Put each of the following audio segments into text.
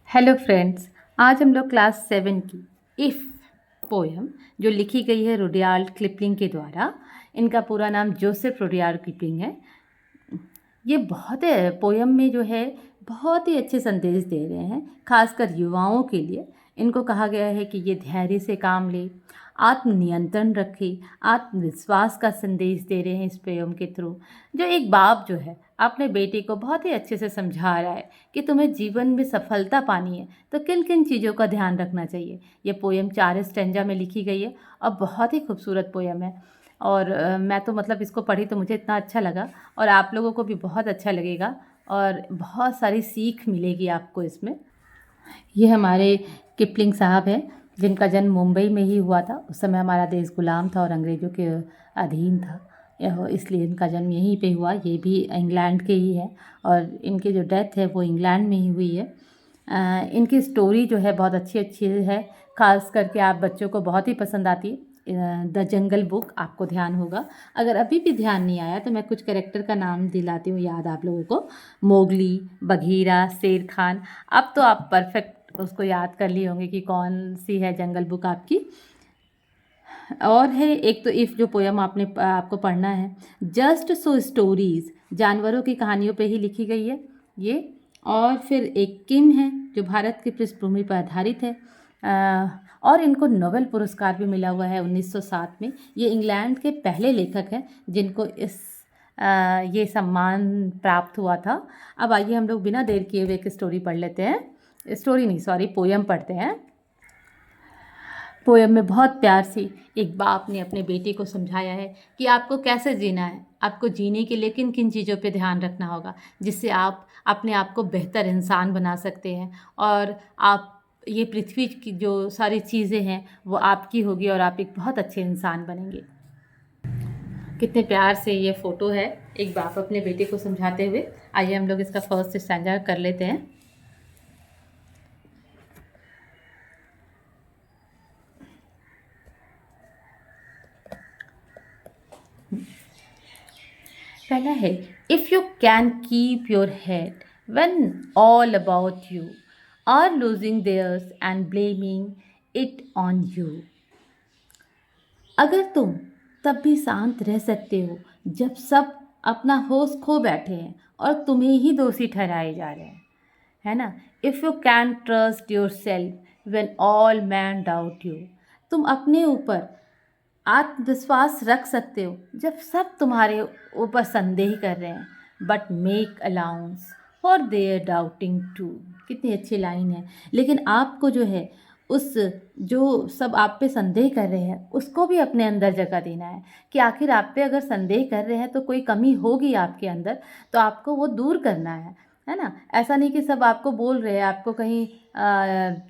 Hello friends. आज हम लोग क्लास 7 की इफ़ पोएम जो लिखी गई है रुडयार्ड किपलिंग के द्वारा। इनका पूरा नाम जोसेफ रुडयार्ड किपलिंग है। ये बहुत पोएम में जो है बहुत ही अच्छे संदेश दे रहे हैं, खासकर युवाओं के लिए। इनको कहा गया है कि ये धैर्य से काम ले, आत्मनियंत्रण रखे, आत्मविश्वास का संदेश दे रहे हैं इस पोएम के थ्रू। जो एक बाप जो है अपने बेटे को बहुत ही अच्छे से समझा रहा है कि तुम्हें जीवन में सफलता पानी है तो किन किन चीज़ों का ध्यान रखना चाहिए। ये पोएम 4 स्टैंजा में लिखी गई है और बहुत ही खूबसूरत पोएम है। और मैं तो मतलब इसको पढ़ी तो मुझे इतना अच्छा लगा और आप लोगों को भी बहुत अच्छा लगेगा और बहुत सारी सीख मिलेगी आपको इसमें। ये हमारे किपलिंग साहब हैं जिनका जन्म मुंबई में ही हुआ था। उस समय हमारा देश गुलाम था और अंग्रेज़ों के अधीन था, इसलिए इनका जन्म यहीं पे हुआ। ये भी इंग्लैंड के ही हैं और इनकी जो डेथ है वो इंग्लैंड में ही हुई है। इनकी स्टोरी जो है बहुत अच्छी अच्छी है, ख़ास करके आप बच्चों को बहुत ही पसंद आती है। द जंगल बुक आपको ध्यान होगा। अगर अभी भी ध्यान नहीं आया तो मैं कुछ कैरेक्टर का नाम दिलाती हूँ याद आप लोगों को। मोगली, बघीरा, शेर खान। अब तो आप परफेक्ट उसको याद कर लिए होंगे कि कौन सी है जंगल बुक आपकी। और है एक तो इफ़ जो पोयम आपको पढ़ना है, जस्ट सो स्टोरीज़, जानवरों की कहानियों पे ही लिखी गई है ये। और फिर एक किम है जो भारत की पृष्ठभूमि पर आधारित है। और इनको नोबेल पुरस्कार भी मिला हुआ है 1907 में। ये इंग्लैंड के पहले लेखक हैं जिनको ये सम्मान प्राप्त हुआ था। अब आइए हम लोग बिना देर किए हुए एक स्टोरी पढ़ लेते हैं। स्टोरी नहीं, सॉरी, पोयम पढ़ते हैं। पोयम में बहुत प्यार से एक बाप ने अपने बेटे को समझाया है कि आपको कैसे जीना है, आपको जीने के लिए किन किन चीज़ों पे ध्यान रखना होगा जिससे आप अपने आप को बेहतर इंसान बना सकते हैं और आप ये पृथ्वी की जो सारी चीज़ें हैं वो आपकी होगी और आप एक बहुत अच्छे इंसान बनेंगे। कितने प्यार से ये फ़ोटो है एक बाप अपने बेटे को समझाते हुए। आइए हम लोग इसका फर्स्ट स्टैंजा कर लेते हैं। पहला है, if you can keep your head when all about you are losing theirs and blaming it on you। अगर तुम तब भी शांत रह सकते हो जब सब अपना होश खो बैठे हैं और तुम्हें ही दोषी ठहराए जा रहे हैं, है ना। If you can trust your self when all man doubt you, तुम अपने ऊपर आत्मविश्वास रख सकते हो जब सब तुम्हारे ऊपर संदेह कर रहे हैं। But make allowance for their doubting too. कितनी अच्छी लाइन है। लेकिन आपको जो है उस जो सब आप पे संदेह कर रहे हैं उसको भी अपने अंदर जगह देना है कि आखिर आप पे अगर संदेह कर रहे हैं तो कोई कमी होगी आपके अंदर, तो आपको वो दूर करना है ना। ऐसा नहीं कि सब आपको बोल रहे हैं, आपको कहीं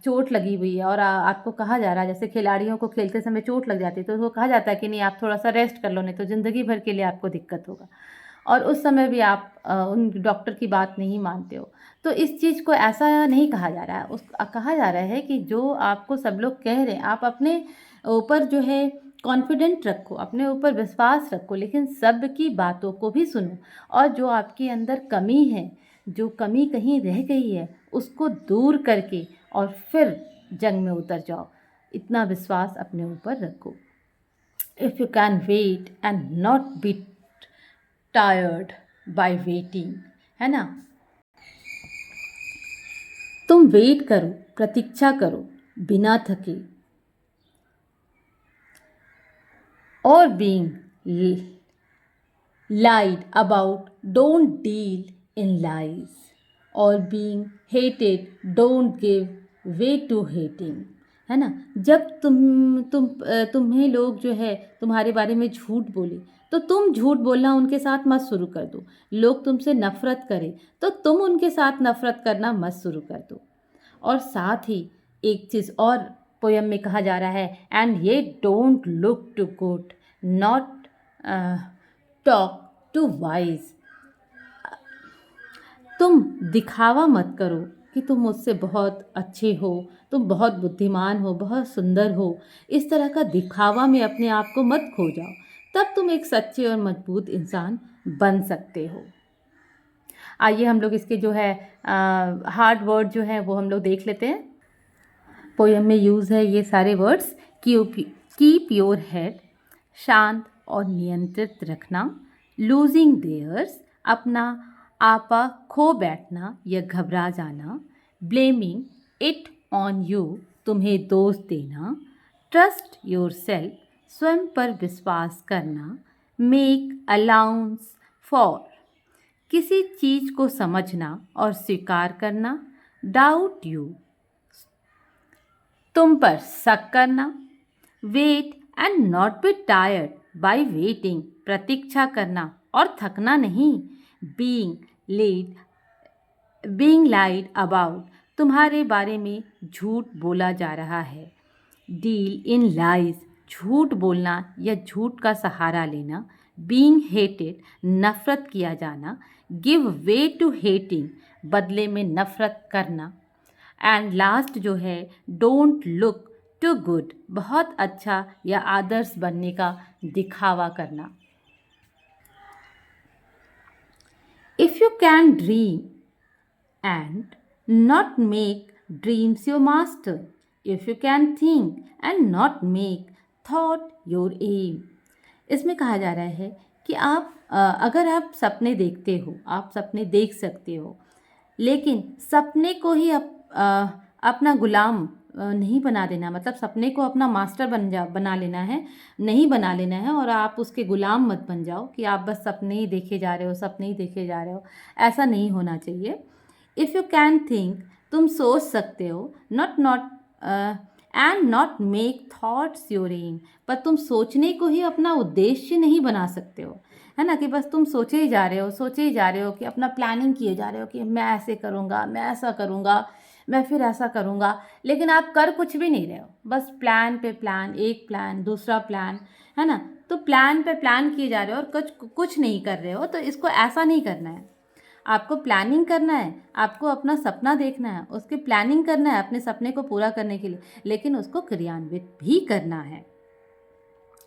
चोट लगी हुई है और आपको कहा जा रहा है, जैसे खिलाड़ियों को खेलते समय चोट लग जाती है तो उसको कहा जाता है कि नहीं आप थोड़ा सा रेस्ट कर लो नहीं तो ज़िंदगी भर के लिए आपको दिक्कत होगा। और उस समय भी आप उन डॉक्टर की बात नहीं मानते हो। तो इस चीज़ को ऐसा नहीं कहा जा रहा है, कहा जा रहा है कि जो आपको सब लोग कह रहे हैं आप अपने ऊपर जो है कॉन्फिडेंट रखो, अपने ऊपर विश्वास रखो, लेकिन सब की बातों को भी सुनो और जो आपके अंदर कमी है, जो कमी कहीं रह गई है उसको दूर करके और फिर जंग में उतर जाओ। इतना विश्वास अपने ऊपर रखो। If you can wait and not be tired by waiting, है ना। तुम वेट करो, प्रतीक्षा करो बिना थके। और being lied about, don't deal in lies। और being hated, don't give way to hating, है ना। जब तुम्हें लोग जो है तुम्हारे बारे में झूठ बोले तो तुम झूठ बोलना उनके साथ मत शुरू कर दो। लोग तुमसे नफ़रत करें तो तुम उनके साथ नफ़रत करना मत शुरू कर दो। और साथ ही एक चीज़ और पोयम में कहा जा रहा है, and yet don't look too good, not talk too wise. तुम दिखावा मत करो कि तुम मुझसे बहुत अच्छे हो, तुम बहुत बुद्धिमान हो, बहुत सुंदर हो। इस तरह का दिखावा में अपने आप को मत खो जाओ, तब तुम एक सच्चे और मजबूत इंसान बन सकते हो। आइए हम लोग इसके जो है हार्ड वर्ड जो है वो हम लोग देख लेते हैं। पोयम में यूज़ है ये सारे वर्ड्स। कीप योर हेड, शांत और नियंत्रित रखना। लूजिंग देयर्स, अपना आपा खो बैठना या घबरा जाना। ब्लेमिंग इट ऑन यू, तुम्हें दोष देना। ट्रस्ट योर सेल्फ, स्वयं पर विश्वास करना। मेक अलाउंस फॉर, किसी चीज़ को समझना और स्वीकार करना। डाउट यू, तुम पर शक करना। Wait and not be tired by waiting, प्रतीक्षा करना और थकना नहीं। बीइंग लाइड अबाउट, तुम्हारे बारे में झूठ बोला जा रहा है। डील इन लाइज, झूठ बोलना या झूठ का सहारा लेना। बीइंग हेटेड, नफरत किया जाना। गिव वे टू हेटिंग, बदले में नफरत करना। एंड लास्ट जो है, डोंट लुक टू गुड, बहुत अच्छा या आदर्श बनने का दिखावा करना। If you can dream and not make dreams your master. If you can think and not make thought your aim. इसमें कहा जा रहा है कि आप अगर आप सपने देखते हो, आप सपने देख सकते हो, लेकिन सपने को ही अपना गुलाम नहीं बना देना, मतलब सपने को अपना मास्टर बना लेना है, नहीं बना लेना है और आप उसके गुलाम मत बन जाओ कि आप बस सपने ही देखे जा रहे हो, सपने ही देखे जा रहे हो। ऐसा नहीं होना चाहिए। इफ़ यू कैन थिंक, तुम सोच सकते हो। And not make thoughts your aim, पर तुम सोचने को ही अपना उद्देश्य नहीं बना सकते हो, है ना, कि बस तुम सोचे ही जा रहे हो कि अपना प्लानिंग किए जा रहे हो कि मैं ऐसे करूँगा, मैं ऐसा करूँगा, मैं फिर ऐसा करूँगा, लेकिन आप कर कुछ भी नहीं रहे हो। बस प्लान पे प्लान, एक प्लान दूसरा प्लान, है ना। तो प्लान पे प्लान किए जा रहे हो और कुछ नहीं कर रहे हो। तो इसको ऐसा नहीं करना है। आपको प्लानिंग करना है, आपको अपना सपना देखना है, उसकी प्लानिंग करना है अपने सपने को पूरा करने के लिए, लेकिन उसको क्रियान्वित भी करना है।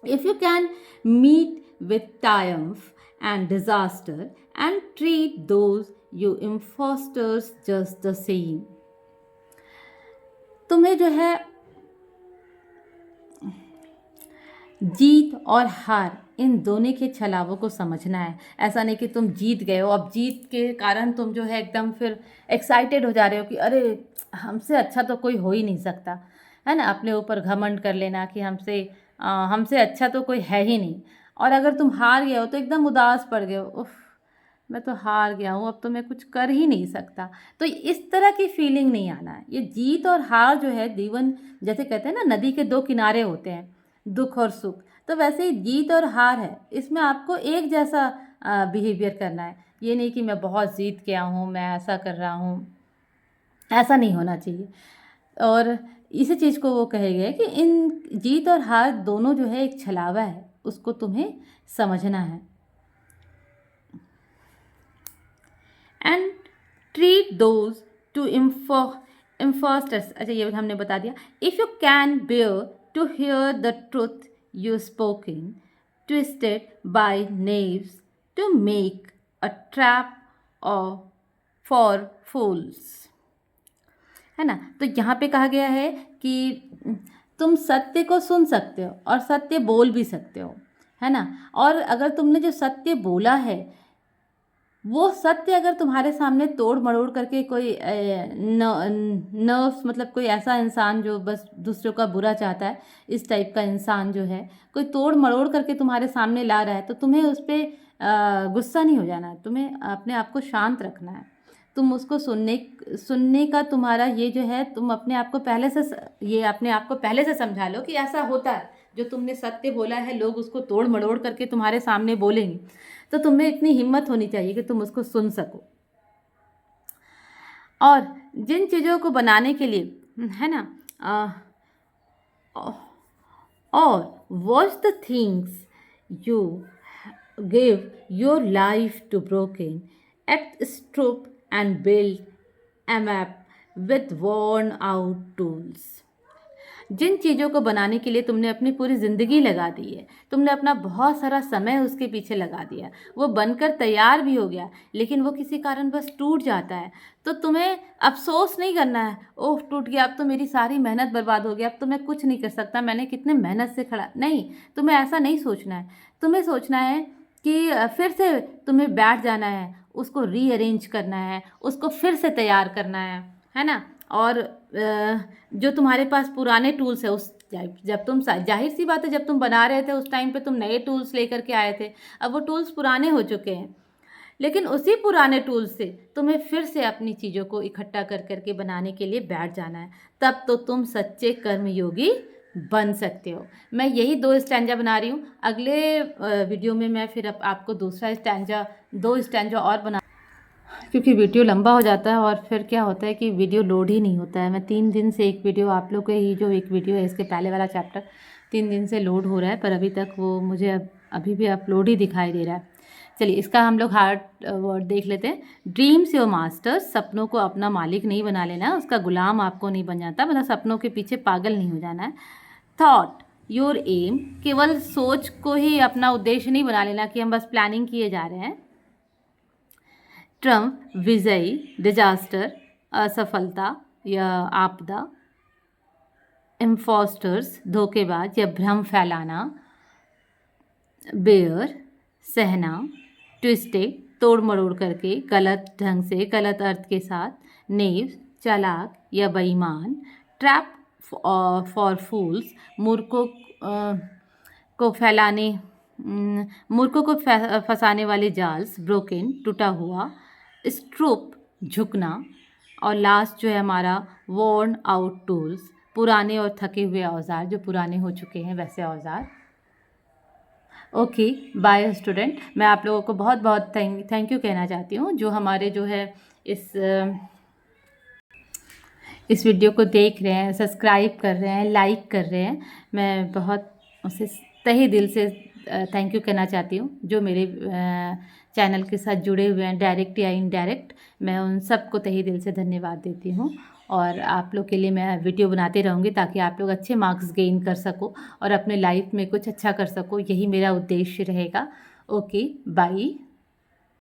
If you can meet with triumph and disaster and treat those you impostors just the same, तुम्हें जो है जीत और हार इन दोनों के छलावों को समझना है। ऐसा नहीं कि तुम जीत गए हो, अब जीत के कारण तुम जो है एकदम फिर एक्साइटेड हो जा रहे हो कि अरे हमसे अच्छा तो कोई हो ही नहीं सकता, है ना। अपने ऊपर घमंड कर लेना कि हमसे अच्छा तो कोई है ही नहीं। और अगर तुम हार गए हो तो एकदम उदास पड़ गए हो, उफ मैं तो हार गया हूँ, अब तो मैं कुछ कर ही नहीं सकता। तो इस तरह की फीलिंग नहीं आना है। ये जीत और हार जो है जीवन, जैसे कहते हैं ना, नदी के दो किनारे होते हैं, दुख और सुख, तो वैसे ही जीत और हार है, इसमें आपको एक जैसा बिहेवियर करना है। ये नहीं कि मैं बहुत जीत गया हूँ, मैं ऐसा कर रहा हूँ, ऐसा नहीं होना चाहिए। और इसी चीज़ को वो कहे गए कि इन जीत और हार दोनों जो है एक छलावा है, उसको तुम्हें समझना है। And treat those two impostors, अच्छा ये हमने बता दिया। If you can bear to hear the truth you spoken, twisted by knaves to make a trap for fools, है ना। तो यहाँ पे कहा गया है कि तुम सत्य को सुन सकते हो और सत्य बोल भी सकते हो, है ना। और अगर तुमने जो सत्य बोला है, वो सत्य अगर तुम्हारे सामने तोड़ मरोड़ करके कोई नर्व्स, मतलब कोई ऐसा इंसान जो बस दूसरों का बुरा चाहता है, इस टाइप का इंसान जो है कोई तोड़ मरोड़ करके तुम्हारे सामने ला रहा है, तो तुम्हें उस पर गुस्सा नहीं हो जाना है, तुम्हें अपने आप को शांत रखना है। तुम उसको सुनने का तुम्हारा ये जो है, तुम अपने आप को पहले से समझा लो कि ऐसा होता है, जो तुमने सत्य बोला है लोग उसको तोड़ मरोड़ करके तुम्हारे सामने बोलेंगे, तो तुम्हें इतनी हिम्मत होनी चाहिए कि तुम उसको सुन सको। और जिन चीज़ों को बनाने के लिए, है ना, और watch the things you give your life to broken, act stoop and build a map with worn out tools। जिन चीज़ों को बनाने के लिए तुमने अपनी पूरी ज़िंदगी लगा दी है, तुमने अपना बहुत सारा समय उसके पीछे लगा दिया, वो बनकर तैयार भी हो गया, लेकिन वो किसी कारण बस टूट जाता है, तो तुम्हें अफ़सोस नहीं करना है, ओह टूट गया, अब तो मेरी सारी मेहनत बर्बाद हो गया, अब तो मैं कुछ नहीं कर सकता, मैंने कितने मेहनत से खड़ा नहीं, तुम्हें ऐसा नहीं सोचना है। तुम्हें सोचना है कि फिर से तुम्हें बैठ जाना है, उसको रीअरेंज करना है, उसको फिर से तैयार करना है ना। और जो तुम्हारे पास पुराने टूल्स है, उस जब तुम जाहिर सी बात है, जब तुम बना रहे थे उस टाइम पे तुम नए टूल्स लेकर के आए थे, अब वो टूल्स पुराने हो चुके हैं, लेकिन उसी पुराने टूल्स से तुम्हें फिर से अपनी चीज़ों को इकट्ठा कर करके बनाने के लिए बैठ जाना है, तब तो तुम सच्चे कर्मयोगी बन सकते हो। मैं यही 2 स्टैंजा बना रही हूँ, अगले वीडियो में मैं फिर आपको दूसरा स्टैंजा 2 स्टैंजा और बना, क्योंकि वीडियो लंबा हो जाता है और फिर क्या होता है कि वीडियो लोड ही नहीं होता है। मैं 3 दिन से एक वीडियो, आप लोग के ही जो एक वीडियो है इसके पहले वाला चैप्टर 3 दिन से लोड हो रहा है, पर अभी तक वो मुझे अभी भी अपलोड ही दिखाई दे रहा है। चलिए इसका हम लोग हार्ड वर्ड देख लेते हैं। ड्रीम्स योर मास्टर्स, सपनों को अपना मालिक नहीं बना लेना है, उसका गुलाम आपको नहीं बन जाता, मतलब सपनों के पीछे पागल नहीं हो जाना है। थॉट योर एम, केवल सोच को ही अपना उद्देश्य नहीं बना लेना कि हम बस प्लानिंग किए जा रहे हैं। ट्रम्प, विजयी, डिजास्टर, असफलता या आपदा। इम्फोस्टर्स, धोखेबाज या भ्रम फैलाना। बेयर, सहना। ट्विस्टेड, तोड़ मरोड़ करके, गलत ढंग से, गलत अर्थ के साथ। नेव, चालाक या बेईमान। ट्रैप फॉर फूल्स, मूर्खों को फैलाने मूर्खों को फंसाने वाले जाल्स। ब्रोकन, टूटा हुआ। स्ट्रूप, झुकना। और लास्ट जो है हमारा वॉर्न आउट टूल्स, पुराने और थके हुए औजार, जो पुराने हो चुके हैं वैसे औजार। ओके बाय स्टूडेंट, मैं आप लोगों को बहुत बहुत थैंक यू कहना चाहती हूँ, जो हमारे जो है इस वीडियो को देख रहे हैं, सब्सक्राइब कर रहे हैं, लाइक कर रहे हैं। मैं बहुत उसे तहे दिल से थैंक यू कहना चाहती हूँ, जो मेरे चैनल के साथ जुड़े हुए हैं, डायरेक्ट या इनडायरेक्ट। मैं उन सबको तहे दिल से धन्यवाद देती हूँ, और आप लोग के लिए मैं वीडियो बनाते रहूँगी ताकि आप लोग अच्छे मार्क्स गेन कर सको और अपने लाइफ में कुछ अच्छा कर सको, यही मेरा उद्देश्य रहेगा। Okay bye.